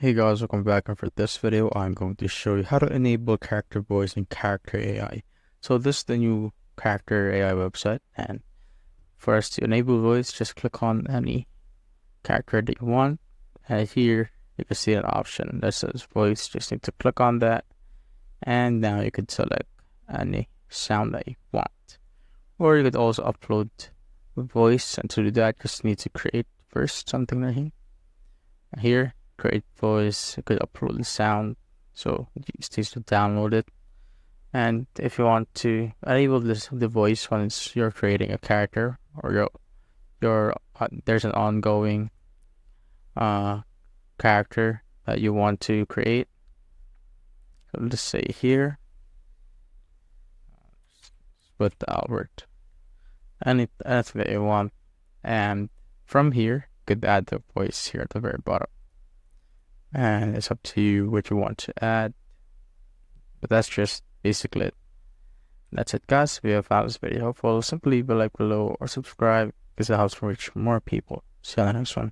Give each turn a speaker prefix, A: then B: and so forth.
A: Hey guys, welcome back, and for this video I'm going to show you how to enable character voice in Character.AI. So this is the new Character.AI website, and for us to enable voice, just click on any character that you want, and here you can see an option that says voice. Just need to click on that, and now you could select any sound that you want. Or you could also upload voice, and to do that just need to create first something right here. Create voice, you could upload the sound, so you just need to download it. And if you want to enable the voice once you're creating a character, or there's an ongoing character that you want to create, so let's say here, put Albert, anything that you want, and from here you could add the voice here at the very bottom. And it's up to you what you want to add, but that's just basically it. That's it, guys. If you have found this video helpful, simply leave a like below or subscribe because it helps reach more people. See you on the next one.